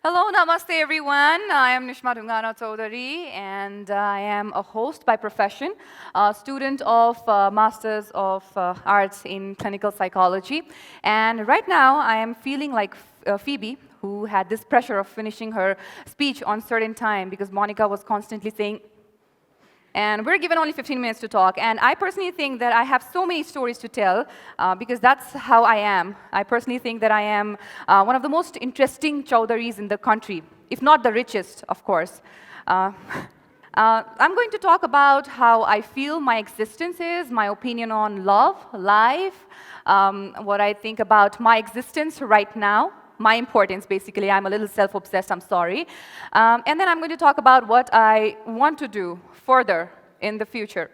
Hello, namaste everyone. I am Nishma Choudhary and I am a host by profession, a student of Masters of Arts in Clinical Psychology. And right now I am feeling like Phoebe, who had this pressure of finishing her speech on certain time because Monica was constantly saying, and we're given only 15 minutes to talk. And I personally think that I have so many stories to tell because that's how I am. I personally think that I am one of the most interesting Choudharys in the country, if not the richest, of course. I'm going to talk about how I feel my existence is, my opinion on love, life, what I think about my existence right now, my importance, basically. I'm a little self-obsessed, I'm sorry. And then I'm going to talk about what I want to do further in the future.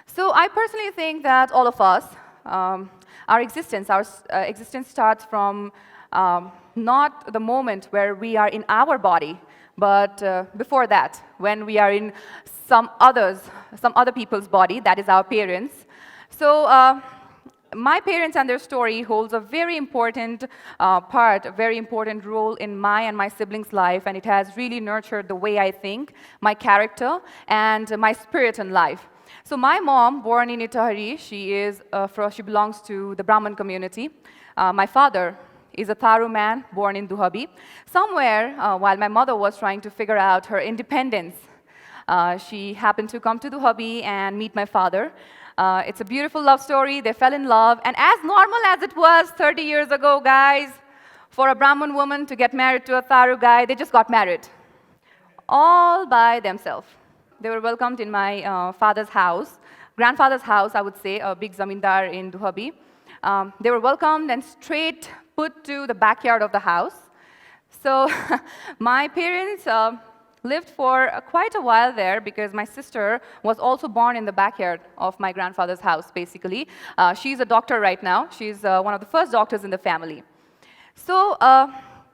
So I personally think that all of us, our existence starts from not the moment where we are in our body, but before that, when we are in some other people's body, that is our parents. So my parents and their story holds a very important part, a very important role in my and my siblings' life, and it has really nurtured the way I think, my character, and my spirit in life. So my mom, born in Itahari, she belongs to the Brahmin community. My father is a Tharu man, born in Duhabi. Somewhere, while my mother was trying to figure out her independence, she happened to come to Duhabi and meet my father. It's a beautiful love story. They fell in love. And as normal as it was 30 years ago, guys, for a Brahmin woman to get married to a Tharu guy, they just got married. All by themselves. They were welcomed in my father's house, grandfather's house, I would say, a big zamindar in Duhabi. They were welcomed and straight put to the backyard of the house. So my parents lived for quite a while there because my sister was also born in the backyard of my grandfather's house, basically. She's a doctor right now. She's one of the first doctors in the family. So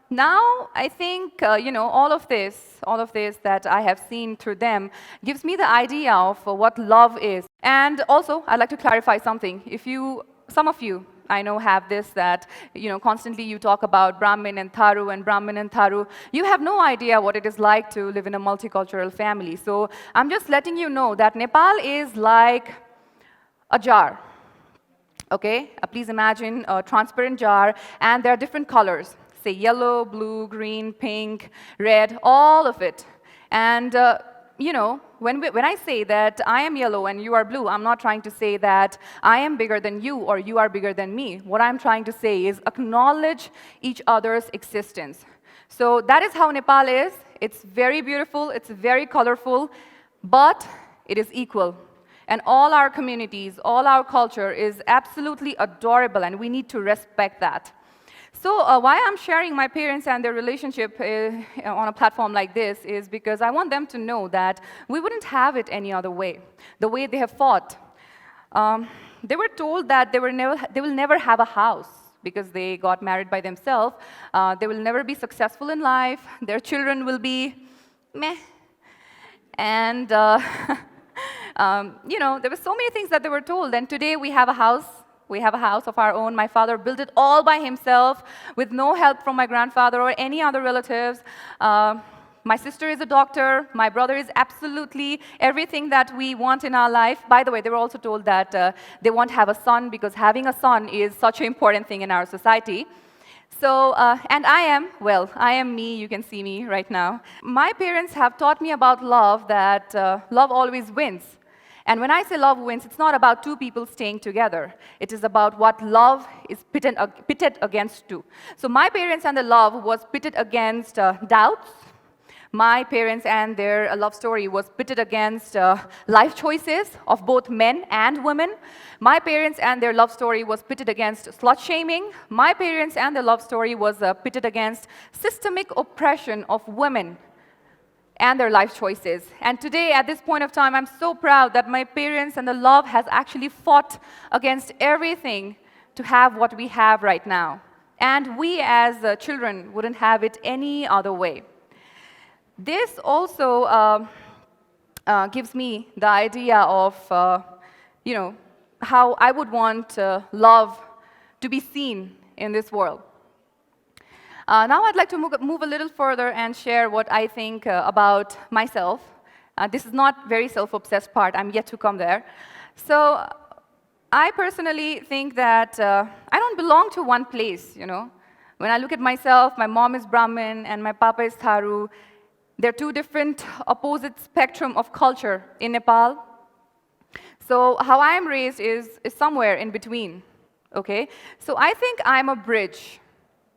now I think, all of this that I have seen through them gives me the idea of what love is. And also, I'd like to clarify something. Some of you, I know, have this that, constantly you talk about Brahmin and Tharu and Brahmin and Tharu. You have no idea what it is like to live in a multicultural family. So I'm just letting you know that Nepal is like a jar. Okay? Please imagine a transparent jar, and there are different colors. Say yellow, blue, green, pink, red, all of it. And when I say that I am yellow and you are blue, I'm not trying to say that I am bigger than you or you are bigger than me. What I'm trying to say is acknowledge each other's existence. So that is how Nepal is. It's very beautiful, it's very colorful, but it is equal. And all our communities, all our culture is absolutely adorable, and we need to respect that. So why I'm sharing my parents and their relationship on a platform like this is because I want them to know that we wouldn't have it any other way, the way they have fought. They were told that they will never have a house because they got married by themselves. They will never be successful in life. Their children will be meh. And, there were so many things that they were told. And today we have a house. We have a house of our own. My father built it all by himself with no help from my grandfather or any other relatives. My sister is a doctor. My brother is absolutely everything that we want in our life. By the way, they were also told that they won't have a son because having a son is such an important thing in our society. So, and I am me. You can see me right now. My parents have taught me about love, that love always wins. And when I say love wins, it's not about two people staying together. It is about what love is pitted against two. So my parents and their love was pitted against doubts. My parents and their love story was pitted against life choices of both men and women. My parents and their love story was pitted against slut-shaming. My parents and their love story was pitted against systemic oppression of women and their life choices. And today, at this point of time, I'm so proud that my parents and the love has actually fought against everything to have what we have right now. And we as children wouldn't have it any other way. This also gives me the idea of, how I would want love to be seen in this world. Now I'd like to move a little further and share what I think about myself. This is not very self-obsessed part. I'm yet to come there. So I personally think that I don't belong to one place, you know. When I look at myself, my mom is Brahmin and my papa is Tharu. They're two different opposite spectrum of culture in Nepal. So how I am raised is somewhere in between, okay? So I think I'm a bridge.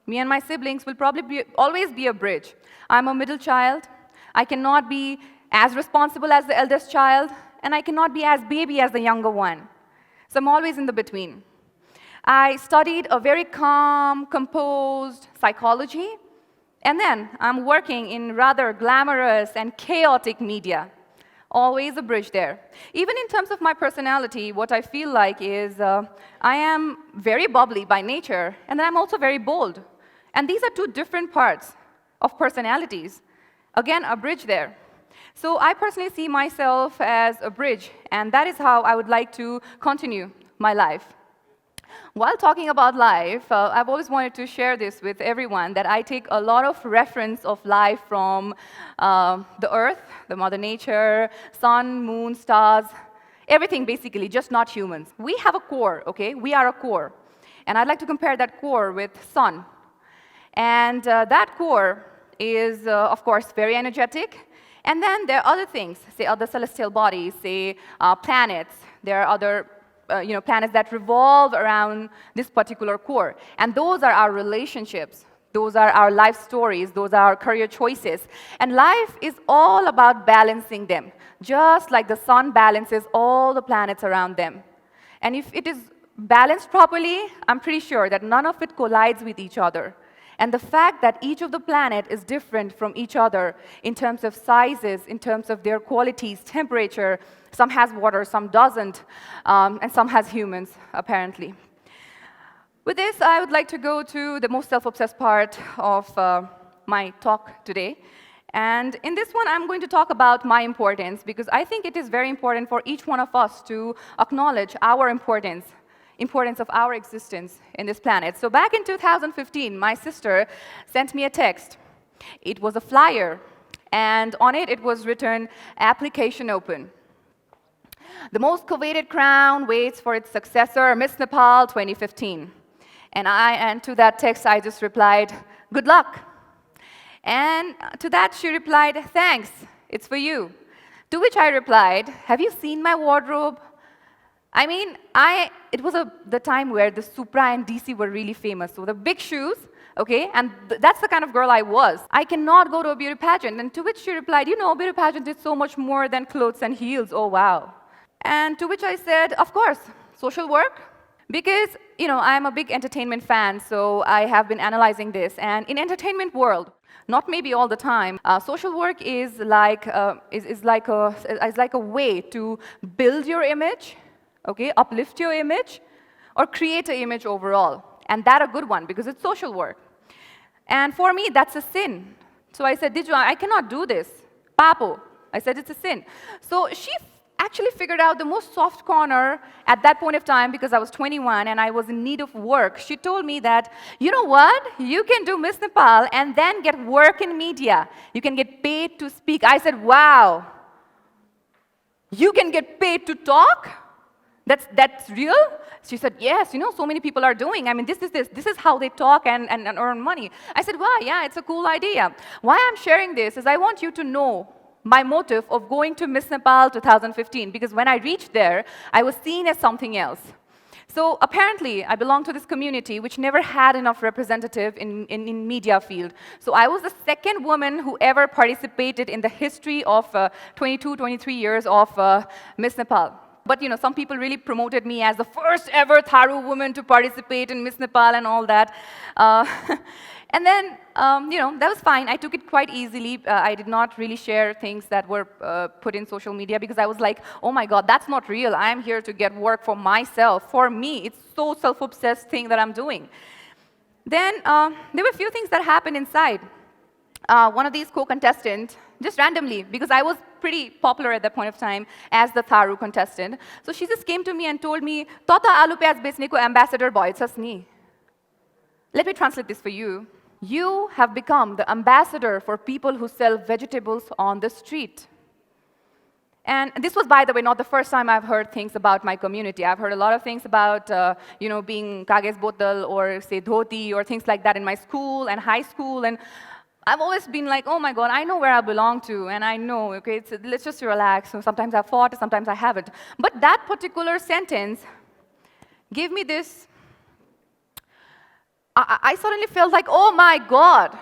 Me and my siblings will probably always be a bridge. I'm a middle child. I cannot be as responsible as the eldest child, and I cannot be as baby as the younger one. So I'm always in the between. I studied a very calm, composed psychology, and then I'm working in rather glamorous and chaotic media. Always a bridge there. Even in terms of my personality, what I feel like is I am very bubbly by nature, and then I'm also very bold. And these are two different parts of personalities. Again, a bridge there. So I personally see myself as a bridge, and that is how I would like to continue my life. While talking about life, I've always wanted to share this with everyone, that I take a lot of reference of life from the earth, the mother nature, sun, moon, stars, everything basically, just not humans. We have a core, okay? We are a core. And I'd like to compare that core with sun. And that core is, of course, very energetic. And then there are other things, say other celestial bodies, say planets. There are other planets that revolve around this particular core. And those are our relationships. Those are our life stories. Those are our career choices. And life is all about balancing them, just like the sun balances all the planets around them. And if it is balanced properly, I'm pretty sure that none of it collides with each other. And the fact that each of the planet is different from each other in terms of sizes, in terms of their qualities, temperature, some has water, some doesn't, and some has humans, apparently. With this, I would like to go to the most self-obsessed part of my talk today. And in this one, I'm going to talk about my importance, because I think it is very important for each one of us to acknowledge our importance of our existence in this planet. So back in 2015, my sister sent me a text. It was a flyer, and on it, it was written, "Application open. The most coveted crown waits for its successor, Miss Nepal 2015. And to that text, I just replied, "Good luck." And to that, she replied, "Thanks, it's for you." To which I replied, "Have you seen my wardrobe?" I mean, it was the time where the Supra and DC were really famous. So the big shoes, okay, and that's the kind of girl I was. I cannot go to a beauty pageant. And to which she replied, "You know, beauty pageant is so much more than clothes and heels. Oh, wow." And to which I said, "Of course, social work." Because, you know, I'm a big entertainment fan, so I have been analyzing this. And in entertainment world, not maybe all the time, social work is like a way to build your image, okay, uplift your image, or create an image overall. And that a good one, because it's social work. And for me, that's a sin. So I said, "Diju, I cannot do this. Papo." I said, "It's a sin." So she actually figured out the most soft corner at that point of time, because I was 21 and I was in need of work. She told me that, "You know what? You can do Miss Nepal and then get work in media. You can get paid to speak." I said, "Wow. You can get paid to talk? That's real?" She said, "Yes, you know, so many people are doing. I mean, this is how they talk and earn money." I said, "Wow, yeah, it's a cool idea." Why I'm sharing this is I want you to know my motive of going to Miss Nepal 2015, because when I reached there, I was seen as something else. So apparently, I belong to this community which never had enough representative in media field. So I was the second woman who ever participated in the history of 22, 23 years of Miss Nepal. But, you know, some people really promoted me as the first ever Tharu woman to participate in Miss Nepal and all that. And then, you know, that was fine. I took it quite easily. I did not really share things that were put in social media, because I was like, "Oh my God, that's not real. I am here to get work for myself, for me. It's so self-obsessed thing that I'm doing." Then there were a few things that happened inside. One of these co-contestants, just randomly, because I was pretty popular at that point of time as the Tharu contestant. So she just came to me and told me, "Tata alu pyaz bechneko ambassador bhayechas ni." Let me translate this for you. You have become the ambassador for people who sell vegetables on the street. And this was, by the way, not the first time I've heard things about my community. I've heard a lot of things about, being kages botal or, say, dhoti or things like that in my school and high school. And I've always been like, oh my God, I know where I belong to, and I know, okay, let's just relax. So sometimes I've fought, sometimes I haven't. But that particular sentence gave me this, I suddenly felt like, oh my God,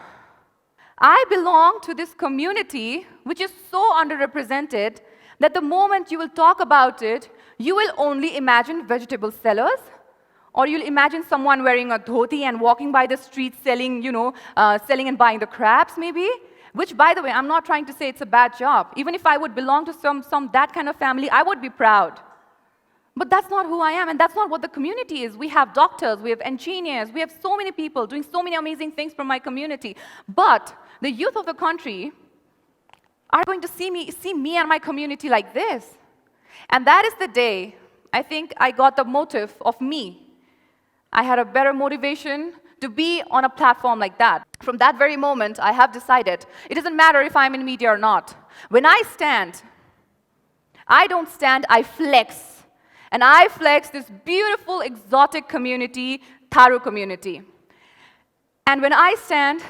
I belong to this community which is so underrepresented that the moment you will talk about it, you will only imagine vegetable sellers, or you'll imagine someone wearing a dhoti and walking by the street selling, selling and buying the crabs maybe, which, by the way, I'm not trying to say it's a bad job. Even if I would belong to some that kind of family, I would be proud. But that's not who I am, and that's not what the community is. We have doctors, we have engineers, we have so many people doing so many amazing things for my community. But the youth of the country are going to see me and my community like this. And that is the day, I think, I got the motive of me. I had a better motivation to be on a platform like that. From that very moment, I have decided, it doesn't matter if I'm in media or not. When I stand, I don't stand, I flex. And I flex this beautiful, exotic community, Tharu community. And when I stand,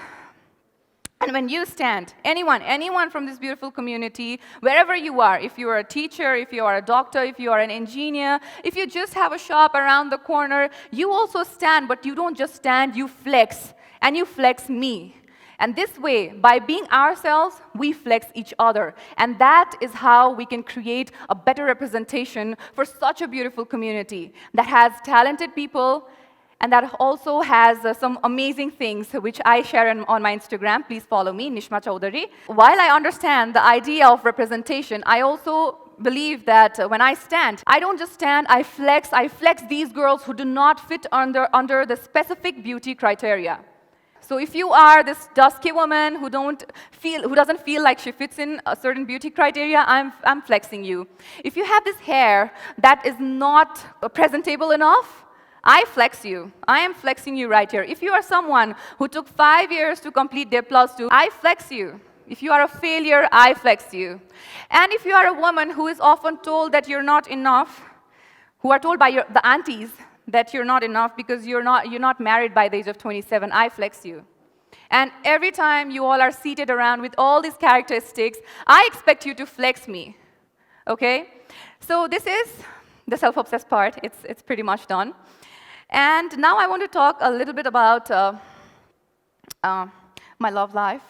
and when you stand, anyone from this beautiful community, wherever you are, if you are a teacher, if you are a doctor, if you are an engineer, if you just have a shop around the corner, you also stand, but you don't just stand, you flex, and you flex me. And this way, by being ourselves, we flex each other. And that is how we can create a better representation for such a beautiful community that has talented people, and that also has some amazing things which I share on my Instagram. Please follow me, Nishma Choudhary. While I understand the idea of representation, I also believe that when I stand, I don't just stand, I flex these girls who do not fit under the specific beauty criteria. So if you are this dusky woman who doesn't feel like she fits in a certain beauty criteria, I'm flexing you. If you have this hair that is not presentable enough, I flex you. I am flexing you right here. If you are someone who took 5 years to complete their +2, I flex you. If you are a failure, I flex you. And if you are a woman who is often told that you're not enough, who are told by the aunties that you're not enough because you're not married by the age of 27, I flex you. And every time you all are seated around with all these characteristics, I expect you to flex me. Okay? So this is the self-obsessed part. It's pretty much done. And now I want to talk a little bit about my love life,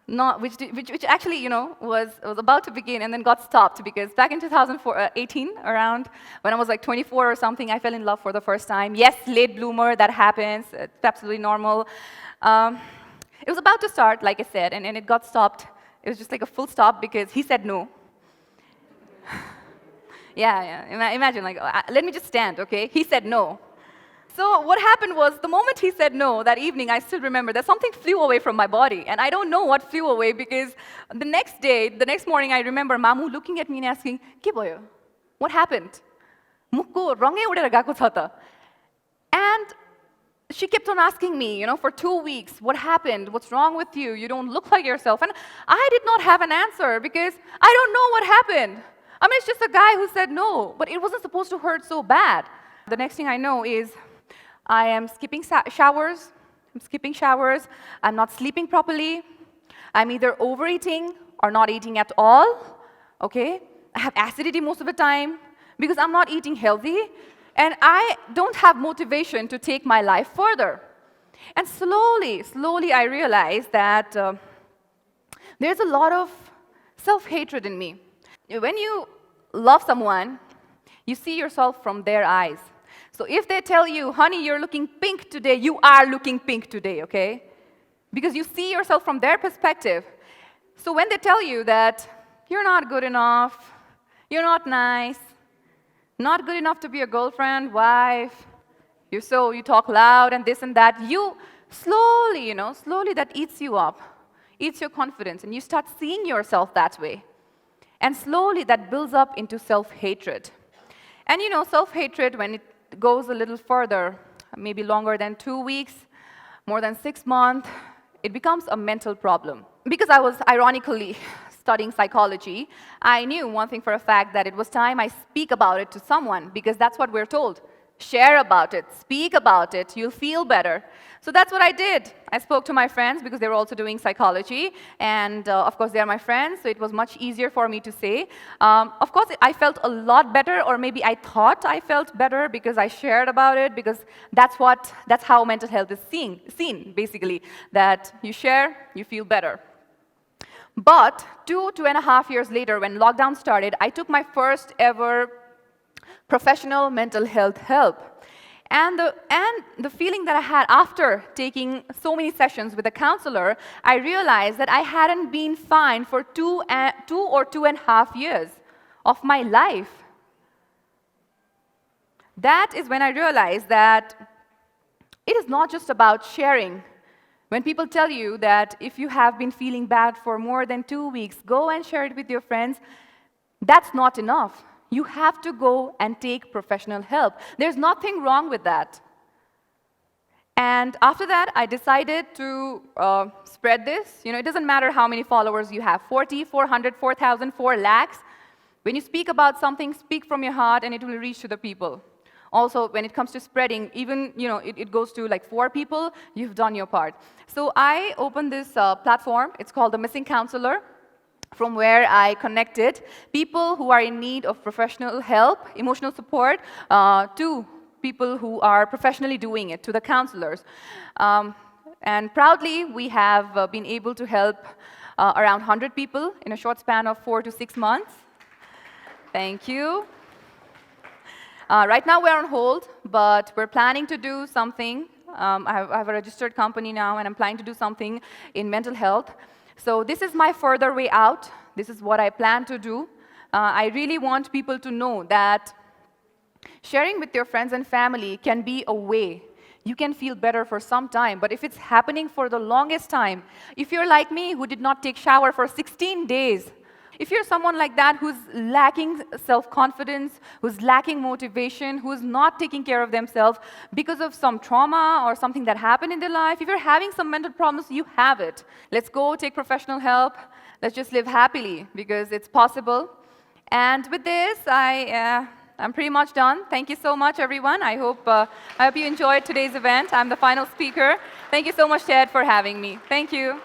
which actually, was about to begin and then got stopped because back in 2018, around when I was like 24 or something, I fell in love for the first time. Yes, late bloomer, that happens. It's absolutely normal. It was about to start, like I said, and it got stopped. It was just like a full stop because he said no. Yeah. Imagine, like, let me just stand, okay? He said no. So what happened was, the moment he said no, that evening, I still remember that something flew away from my body. And I don't know what flew away because the next morning, I remember Mamu looking at me and asking, "Ke bhayo? What happened? Mukko rangai udera gako cha ta?" And she kept on asking me, for 2 weeks, what happened? What's wrong with you? You don't look like yourself. And I did not have an answer because I don't know what happened. I mean, it's just a guy who said no, but it wasn't supposed to hurt so bad. The next thing I know is I am skipping showers. I'm not sleeping properly. I'm either overeating or not eating at all, okay? I have acidity most of the time because I'm not eating healthy, and I don't have motivation to take my life further. And slowly I realized that there's a lot of self-hatred in me. When you love someone, you see yourself from their eyes. So if they tell you, honey, you're looking pink today, you are looking pink today, okay? Because you see yourself from their perspective. So when they tell you that you're not good enough, you're not nice, not good enough to be a girlfriend, wife, you talk loud and this and that, you slowly that eats you up, eats your confidence, and you start seeing yourself that way. And slowly that builds up into self-hatred. And self-hatred, when it goes a little further, maybe longer than 2 weeks, more than 6 months, it becomes a mental problem. Because I was ironically studying psychology, I knew one thing for a fact, that it was time I speak about it to someone, because that's what we're told. Share about it, speak about it, you'll feel better. So that's what I did. I spoke to my friends because they were also doing psychology, and of course they are my friends, so it was much easier for me to say. Of course, I felt a lot better, or maybe I thought I felt better because I shared about it, because that's how mental health is seen, basically, that you share, you feel better. But 2.5 years later, when lockdown started, I took my first ever professional mental health help. And the feeling that I had after taking so many sessions with a counselor, I realized that I hadn't been fine for 2 or 2.5 years of my life. That is when I realized that it is not just about sharing. When people tell you that if you have been feeling bad for more than 2 weeks, go and share it with your friends, that's not enough. You have to go and take professional help. There's nothing wrong with that. And after that, I decided to spread this. It doesn't matter how many followers you have, 40, 400, 4,000, 4 lakhs. When you speak about something, speak from your heart, and it will reach to the people. Also, when it comes to spreading, even it goes to like 4 people, you've done your part. So I opened this platform. It's called The Missing Counselor, from where I connected people who are in need of professional help, emotional support, to people who are professionally doing it, to the counselors. And proudly, we have been able to help around 100 people in a short span of 4 to 6 months. Thank you. Right now, we're on hold, but we're planning to do something. I have a registered company now, and I'm planning to do something in mental health. So this is my further way out. This is what I plan to do. I really want people to know that sharing with your friends and family can be a way. You can feel better for some time, but if it's happening for the longest time, if you're like me who did not take shower for 16 days, if you're someone like that who's lacking self-confidence, who's lacking motivation, who's not taking care of themselves because of some trauma or something that happened in their life, if you're having some mental problems, you have it. Let's go take professional help. Let's just live happily, because it's possible. And with this, I'm pretty much done. Thank you so much, everyone. I hope you enjoyed today's event. I'm the final speaker. Thank you so much, Ted, for having me. Thank you.